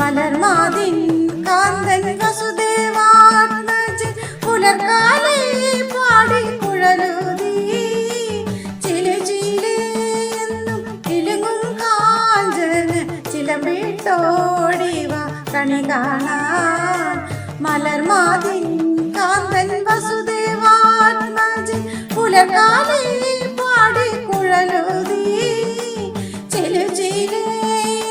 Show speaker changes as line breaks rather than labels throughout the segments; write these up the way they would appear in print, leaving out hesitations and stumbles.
മലർമാതിൻ കാന്തൻ വസുദേവാത്മജൻ പുലർക്കാലേ പാടി കുഴലൂതി ചില എന്നും കിലുങ്ങും കാഞ്ചന ചിലമ്പിട്ടോടിവ കണി കാണാൻ മലർമാതിൻ കാന്തൻ വസുദേവാത്മജൻ പുലർക്കാലേ പാടി കുഴലൂതി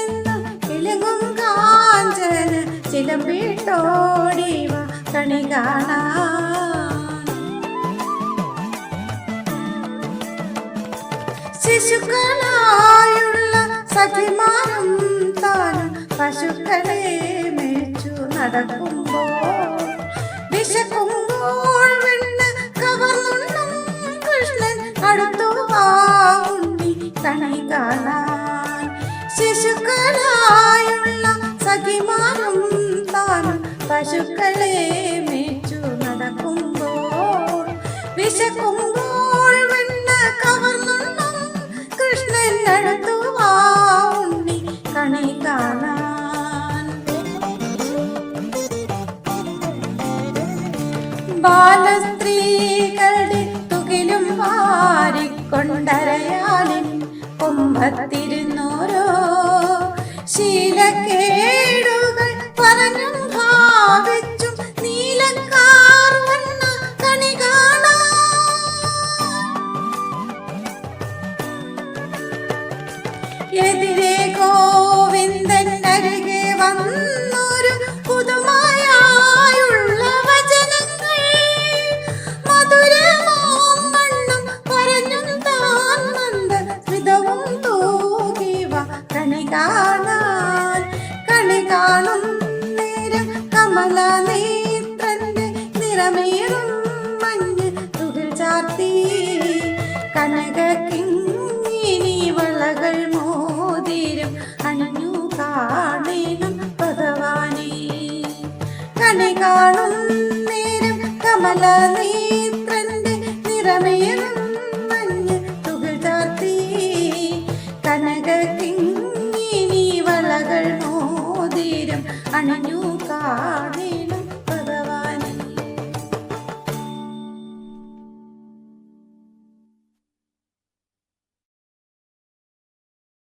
എന്നും കിലുങ്ങും കാഞ്ചന ചിലമ്പിട്ടോടിവ കണി കാണാൻ ശിശുക്കളായുള്ള സഖിമാരും താനും പശുക്കളെ മേച്ചു നടക്കുമ്പോൾ വിശക്കുമ്പോൾ വെണ്ണ് കവർന്നുണ്ണും കൃഷ്ണൻ അടുത്തു വാങ്ങി കണി കാണാൻ ശിശുക്കളായുള്ള സഖിമാരും താനും പശുക്കളെ മേച്ചു നടക്കുമ്പോൾ വിശക്കുമ്പോൾ വെണ്ണ് കവർന്നുണ്ണും കൃഷ്ണൻ അടുത്തു വാങ്ങി കണി കാണാൻ ബാലസ്ത്രീകളുടെ തുകിലും വാരിക്കൊണ്ടരയാലിൻ കൊമ്പത്തിരുന്നോരോ ശീലക്കേടുകൾ പറഞ്ഞും ഭാവിച്ചും നീലക്കാർ വന്ന കണി കാണാൻ എതിരെ ഗോവിന്ദൻ അരികെ വന്നൊരു പുതുമയായുള്ള വചനങ്ങൾ മധുരമാം മണ്ണും പറഞ്ഞും താൻ മന്ദ സ്മിതവും തൂകിവ കണി കാണാൻ കണി കാണും നേരം കമല നേത്രന്റെ നിറമേറും മഞ്ഞ് തുകിൽ ചാർത്തി കനക കിങ്ങിനി വളകൾ മോതിരം അണിഞ്ഞു കാണേനും ഭഗവാനെ കണി കാണും നേരം കമല നേത്രന്റെ നിറമേറും മഞ്ഞ് തുകിൽ ചാർത്തി കനക കിങ്ങിനി വളകൾ മോതിരം അണിഞ്ഞു കാണേനും